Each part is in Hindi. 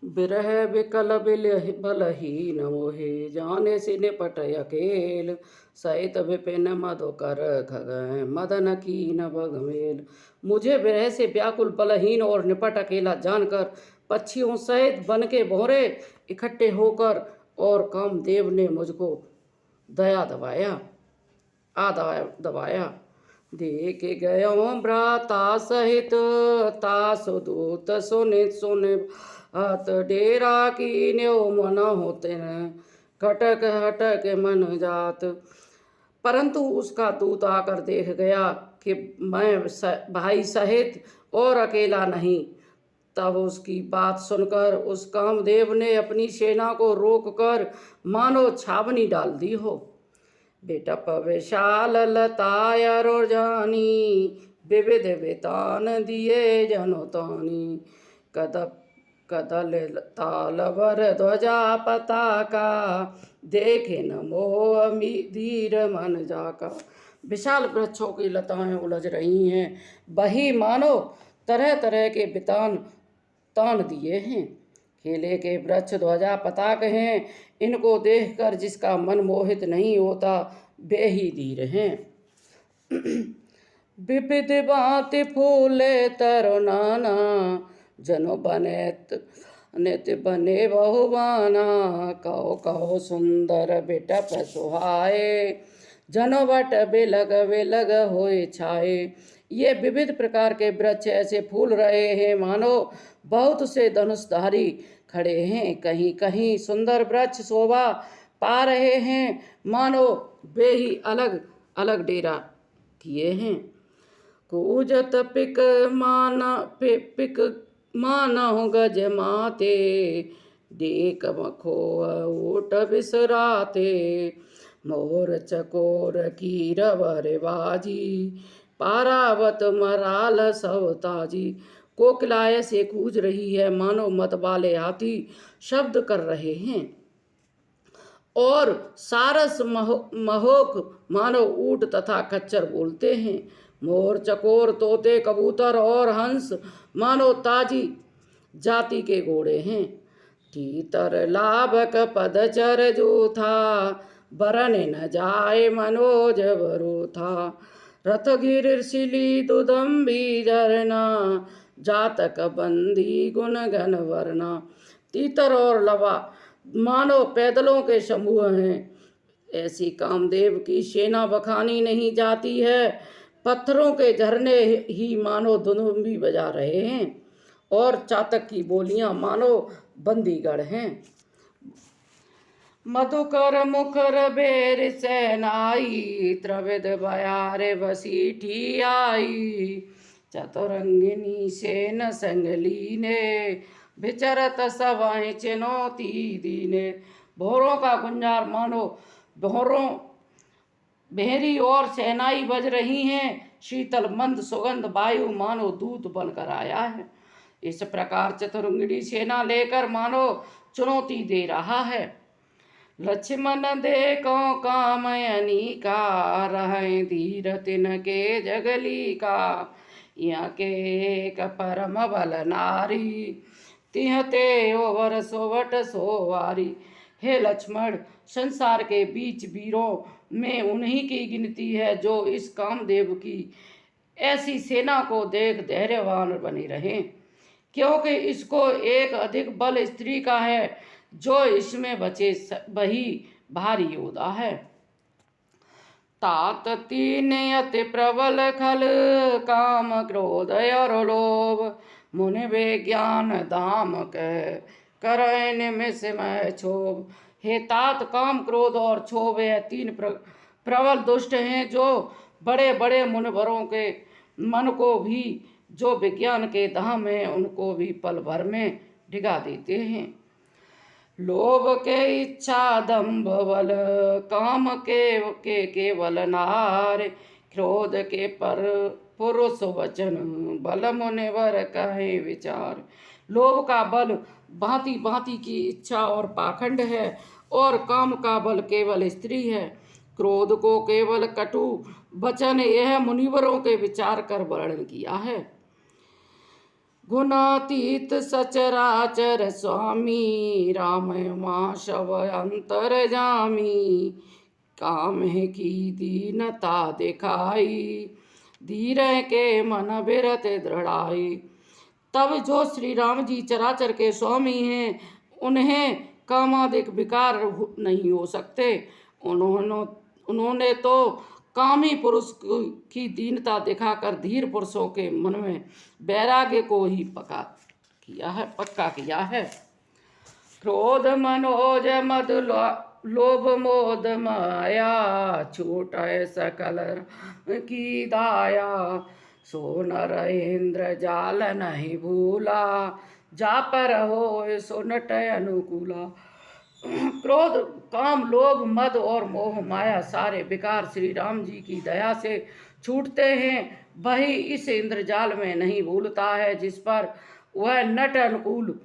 बिरह बिकल बलहीन मोहे, जाने से निपट अकेल। सहित विपिन मधुकर खगै, मदन कीन बघमेल। मुझे विरह से व्याकुल, बलहीन और निपट अकेला जानकर पक्षियों सहित वन के भौरे इकट्ठे होकर और कामदेव ने मुझको दया दबाया दबाया। देख गयो भ्राता सहित तासु दूत सुनि सुनि, हाथ डेरा की न्यो मन होते न, खटक हटक मन जात। परंतु उसका दूत आकर देख गया कि मैं भाई सहित और अकेला नहीं। तब उसकी बात सुनकर उस कामदेव ने अपनी सेना को रोककर मानो छावनी डाल दी हो। बिटप विशाल लतायर जानी, विविध वितान दिए जनतानी। कदल तालवर ध्वजा पताका, देखे न मोह धीर मन जाका। विशाल वृक्षों की लताएं उलझ रही हैं, वही मानो तरह तरह के वितान तान दिए हैं। केले के वृक्ष ध्वजा पताक हैं, इनको देखकर जिसका मन मोहित नहीं होता वे ही धीर हैं। विविध भांति फूले तरुणाना, जनो बने नित बने बहुबाना। कहो कहो सुंदर बिटप सुहाए, जनो बट बिलग बिलग होए छाए। ये विविध प्रकार के वृक्ष ऐसे फूल रहे हैं मानो बहुत से धनुषधारी खड़े हैं। कहीं कहीं सुंदर वृक्ष शोभा पा रहे हैं मानो वे ही अलग अलग डेरा किए हैं। कूजत पिक मानो गज माते, देख मखो ऊट बिसराते। मोर चकोर की रवर बाजी, पारावत मराल सवताजी। कोकिला ऐसे कूज रही है मानो मत वाले हाथी शब्द कर रहे हैं, और सारस महोक मानो ऊंट तथा खच्चर बोलते हैं। मोर चकोर तोते कबूतर और हंस मानो ताजी जाति के घोड़े हैं। तीतर लाभक पदचर जो था, बरन न जाए मनोज बरो था। रथ गिरशिली दुदम्बी झरना, जातक बंदी गुण घन वरना। तीतर और लवा मानो पैदलों के समूह हैं। ऐसी कामदेव की सेना बखानी नहीं जाती है। पत्थरों के झरने ही मानो दुदुम्बी बजा रहे हैं, और चातक की बोलियां मानो बंदीगढ़ हैं। मधुकर मुखर बेर सेनाई, त्रिविध बयारे बसीठी आई। चतुरंगिनी सेन संगली ने, विचरत सवाएं चुनौती दीने। भौरों का गुंजार मानो भौरों भेरी और सेनाई बज रही हैं। शीतल मंद सुगंध वायु मानो दूत बनकर आया है। इस प्रकार चतुरंगिनी सेना लेकर मानो चुनौती दे रहा है। लक्ष्मण देखो कामयनी का, रहें धीर तिनके जगली का। यहाँ के एक परम बल नारी, तिहते ओवर सोवट सोवारी। हे लक्ष्मण, संसार के बीच वीरों में उन्हीं की गिनती है जो इस कामदेव की ऐसी सेना को देख धैर्यवान बने रहें, क्योंकि इसको एक अधिक बल स्त्री का है। जो इसमें बचे वही भारी योद्धा है। तात तीन अति प्रबल खल, काम क्रोध और लोभ। मुनि विज्ञान धाम कह, करय निमिष में क्षोभ। हे तात, काम क्रोध और क्षोभ यह तीन प्रबल दुष्ट हैं, जो बड़े बड़े मुनिवरों के मन को भी, जो विज्ञान के धाम हैं उनको भी पल भर में डिगा देते हैं। लोभ के इच्छा दंभ बल, काम के केवल नार। क्रोध के पर पुरुष वचन, बल मुनिवर कहे विचार। लोभ का बल भांति भांति की इच्छा और पाखंड है, और काम का बल केवल स्त्री है। क्रोध को केवल कटु वचन, यह मुनिवरों के विचार कर वर्णन किया है। गुणातीत सचराचर स्वामी, राम माँ शव अंतर जामी। काम है की दीनता दिखाई, धीर के मन बिरत दृढ़ाई। तब जो श्री राम जी चराचर के स्वामी हैं, उन्हें कामादिक विकार नहीं हो सकते। उन्होंने तो कामी पुरुष की दीनता दिखाकर धीर पुरुषों के मन में वैराग्य को ही पक्का किया है। क्रोध मनोज मद लोभ मोद माया, छूटे सकल की दाया। सो नर इंद्र जाल नहीं भूला, जा पर हो सुनट अनुकूला। क्रोध काम लोभ मद और मोह माया सारे विकार श्री राम जी की दया से छूटते हैं। वही इस इंद्रजाल में नहीं भूलता है, जिस पर वह नट अनुकूल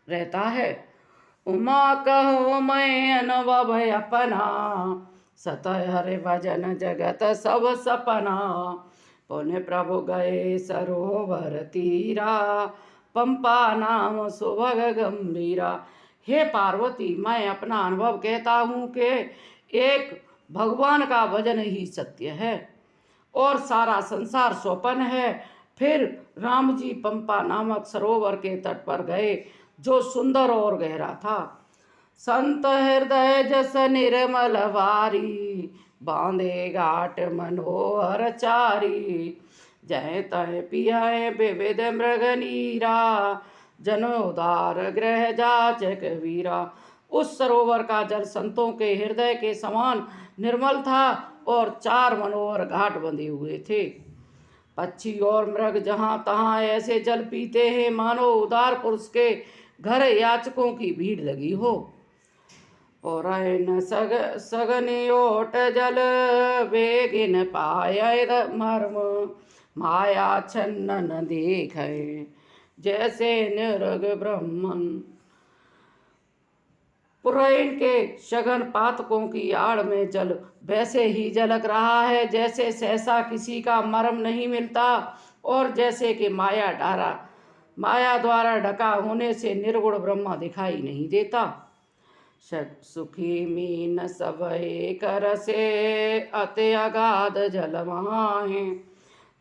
रहता है। उमा कहो मैं अनुभव अपना, सतय हरे भजन जगत सब सपना। पुण्य प्रभु गए सरोवर तीरा, पंपा नाम सुभग गंभीरा। हे पार्वती, मैं अपना अनुभव कहता हूँ कि एक भगवान का भजन ही सत्य है और सारा संसार स्वप्न है। फिर राम जी पंपा नामक सरोवर के तट पर गए, जो सुंदर और गहरा था। संत हृदय जस निर्मल वारी, बांधे घाट मनोहर चारी। जय तय पियाए विविध मृग नीरा, जनोदार ग्रह जाचक वीरा। उस सरोवर का जल संतों के हृदय के समान निर्मल था और 4 मनोहर घाट बंधे हुए थे। पक्षी और मृग जहाँ तहाँ ऐसे जल पीते हैं, मानो उदार पुरुष के घर याचकों की भीड़ लगी हो। और न सगने ओट जल बेगिन पाय मर्म, माया छन्न न देख जैसे निरग ब्रह्मन। पुरैन के शगन पातकों की आड़ में जल वैसे ही झलक रहा है जैसे सहसा किसी का मर्म नहीं मिलता, और जैसे कि माया द्वारा ढका होने से निर्गुण ब्रह्मा दिखाई नहीं देता। सुखी मीन सब कर से, अति अगाध जल वहाँ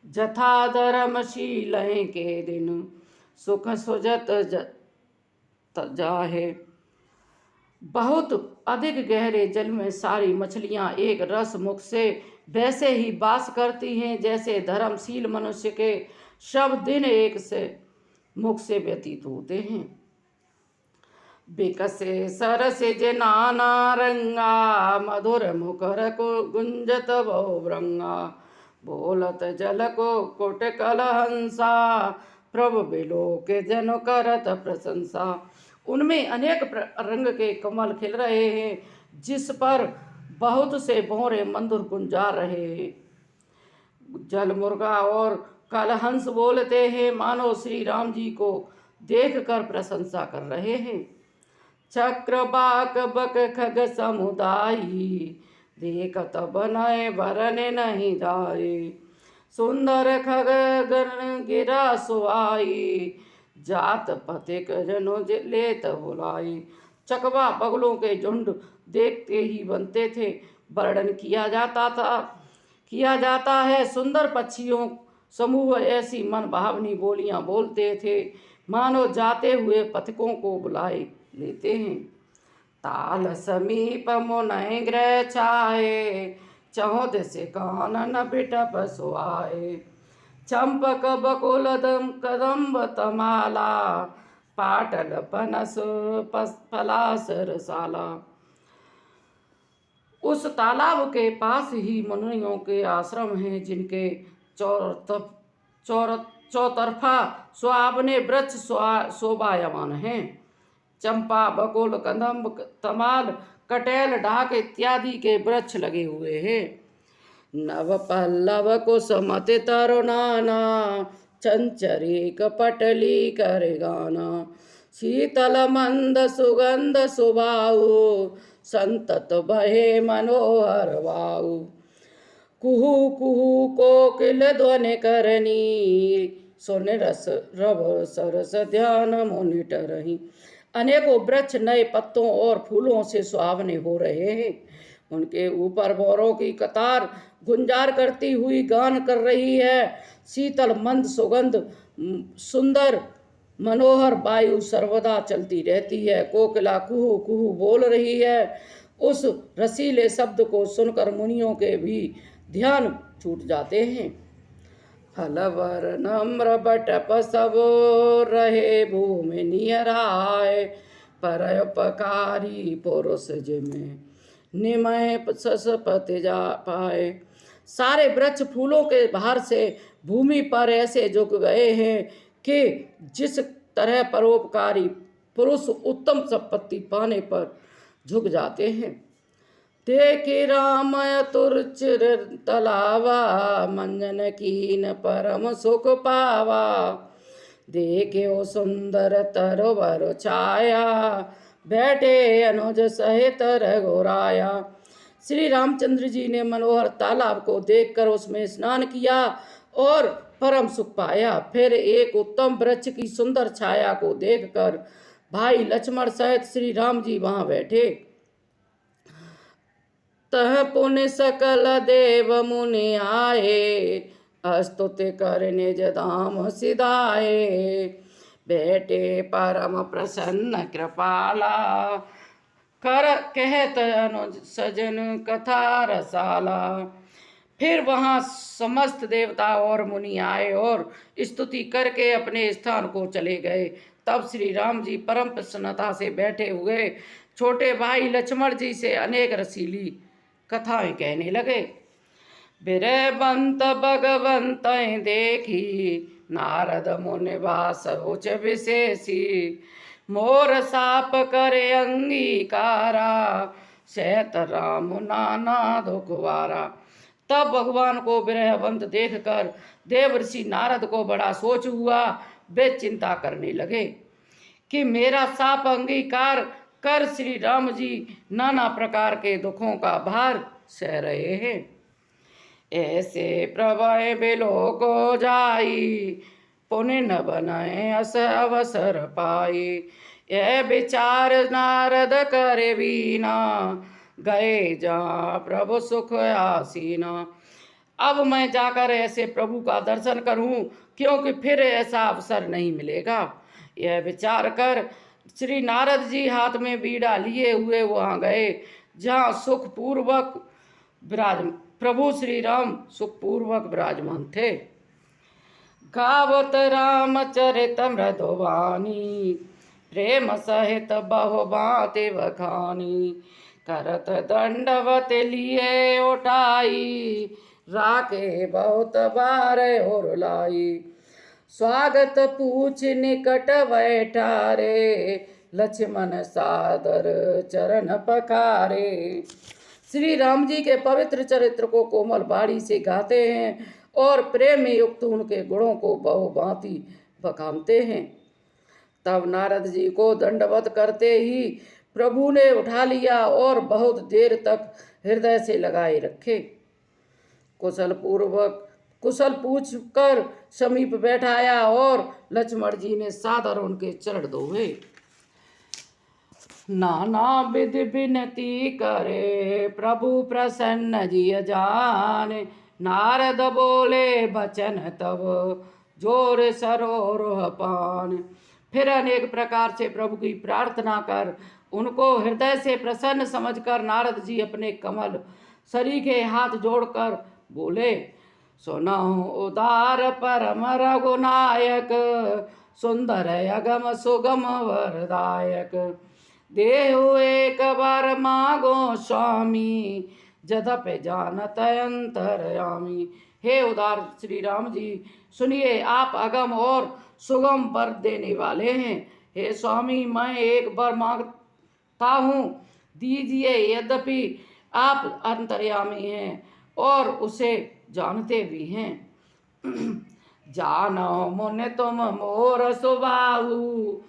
जथा धर्मशील के दिन, सुख सुजत जाहे। बहुत अधिक गहरे जल में सारी मछलियां एक रस मुख से वैसे ही वास करती हैं जैसे धर्मशील मनुष्य के सब दिन एक से मुख से व्यतीत होते हैं। बिकसे सरस नाना रंगा, मधुर मुखर को गुंजत बहुव्रंगा। बोलत जल को कोट कलहंसा, प्रभु बिलो के जन करत प्रशंसा। उनमें अनेक रंग के कमल खिल रहे हैं, जिस पर बहुत से भौरे मंधुर गुंजा रहे हैं। जल मुर्गा और कलहंस बोलते हैं, मानो श्री राम जी को देखकर प्रशंसा कर रहे हैं। चक्र बाक बक खग समुदायी, देखत बनय वरन नहीं दाए। सुंदर खग गण गिरा सुहाई, जात पथिक जनो लेत बुलाई। चकवा बगलों के झुंड देखते ही बनते थे, वर्णन किया जाता है। सुंदर पक्षियों समूह ऐसी मन भावनी बोलियां बोलते थे, मानो जाते हुए पथिकों को बुलाए लेते हैं। ताल समीप मुनय ग्रह छाए, चहुद से कानन बिटप सुहाए। चंपक बकुल कदम्ब तमाला, पाटल पनस पलास रसाला। उस तालाब के पास ही मुनियों के आश्रम हैं, जिनके चौतरफा सुहावने वृक्ष शोभायमान हैं। चंपा बकुल कदम्ब तमाल कटेल डाक इत्यादि के वृक्ष लगे हुए हैं। नव पल्लव कुसुमति तरुणाना, चंचरीक पटली कर गाना। शीतल मंद सुगंध सुभाऊ, संतत बहे मनोहर वायु। कुहू कुहू कोकिल ध्वनि करनी, सोने रस रव सरस ध्यान मोनिट रही। अनेकों वृक्ष नए पत्तों और फूलों से सुहावने हो रहे हैं। उनके ऊपर भौरों की कतार गुंजार करती हुई गान कर रही है। शीतल मंद सुगंध सुंदर मनोहर वायु सर्वदा चलती रहती है। कोकिला कुहू कुहू बोल रही है। उस रसीले शब्द को सुनकर मुनियों के भी ध्यान छूट जाते हैं। फलवर नम्र बटप सब रहे भूमि नियराय, परोपकारी पुरुष जिमे निमय ससपति जा पाए। सारे वृक्ष फूलों के भार से भूमि पर ऐसे झुक गए हैं कि जिस तरह परोपकारी पुरुष उत्तम संपत्ति पाने पर झुक जाते हैं। देखे राम तुरचिर तलावा, मंजन कीन परम सुख पावा। देखे ओ सुंदर तरोवर छाया, बैठे अनुज सहित रघुराया। श्री रामचंद्र जी ने मनोहर तालाब को देखकर उसमें स्नान किया और परम सुख पाया। फिर एक उत्तम वृक्ष की सुंदर छाया को देखकर भाई लक्ष्मण सहित श्री राम जी वहां बैठे। तह पुण्य सकल देव मुनि आए, स्तुति कर निज धाम सिधाए। बैठे परम प्रसन्न कृपाला, कर कहत अनुज सजन कथा रसाला। फिर वहाँ समस्त देवता और मुनि आए और स्तुति करके अपने स्थान को चले गए। तब श्री राम जी परम प्रसन्नता से बैठे हुए छोटे भाई लक्ष्मण जी से अनेक रसीली कथाएं कहने लगे। बिरबंत भगवंत देखी, नारद मुनि वास उच विशेषी। मोर साप करे अंगीकारा, सहत राम नाना दुखवारा। तब भगवान को बिरहवंत देखकर देवर्षि नारद को बड़ा सोच हुआ। वे चिंता करने लगे कि मेरा साप अंगीकार कर श्री राम जी नाना प्रकार के दुखों का भार सह रहे हैं। ऐसे प्रभय बिलो को जाई, पुण्य न बनाए अस अवसर पाई। यह विचार नारद करे बीना, गए जहाँ प्रभु सुख आसीना। अब मैं जाकर ऐसे प्रभु का दर्शन करूं, क्योंकि फिर ऐसा अवसर नहीं मिलेगा। यह विचार कर श्री नारद जी हाथ में बीड़ा लिए हुए वहाँ गए जहाँ सुखपूर्वक प्रभु श्री राम सुखपूर्वक विराजमान थे। गावत रामचरित मृदुवानी, प्रेम सहित बहु बाते बखानी। करत दंडवत लिए उठाई, राके बहुत बार और लाई। स्वागत पूछ निकट बैठारे, लक्ष्मण सादर चरण पखारे। श्री राम जी के पवित्र चरित्र को कोमल बाणी से गाते हैं और प्रेम में युक्त उनके गुणों को बहुभांति बखानते हैं। तब नारद जी को दंडवत करते ही प्रभु ने उठा लिया और बहुत देर तक हृदय से लगाए रखे। कुशल पूछ कर समीप बैठाया और लक्ष्मण जी ने सादर उनके चरण धोए। नाना विधि विनती करे, प्रभु प्रसन्न जिय जाने। नारद बोले बचन तब, जोर सरोह पान। फिर अनेक प्रकार से प्रभु की प्रार्थना कर उनको हृदय से प्रसन्न समझकर नारद जी अपने कमल सरीखे हाथ जोड़कर बोले। सुनहु उदार परम रघुनायक, सुंदर अगम सुगम वरदायक। देहु एक बार मागो स्वामी, जदप जानत अंतरयामी। हे उदार श्री राम जी, सुनिए, आप अगम और सुगम वर देने वाले हैं। हे स्वामी, मैं एक बार मांगता हूँ, दीजिए। यद्यपि आप अंतर्यामी हैं और उसे जानते भी हैं। जानो मुने तुम मोर सुबाहु,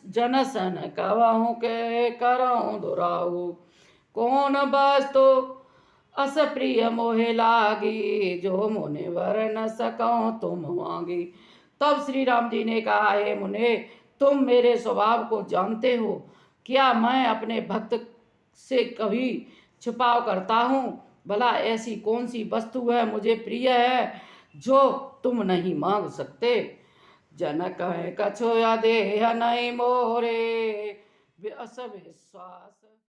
जनसन कवहु के करऊं दुराहु। कौन वस्तु अस प्रिय मोहे लागी, जो मुनि वर न सकऊं तुम मांगी। तब श्री राम जी ने कहा, हे मुने, तुम मेरे स्वभाव को जानते हो, क्या मैं अपने भक्त से कभी छिपाव करता हूँ? भला ऐसी कौन सी वस्तु है मुझे प्रिय है जो तुम नहीं मांग सकते? जनक है कछुआ देह नहीं मोरे, अस विश्वास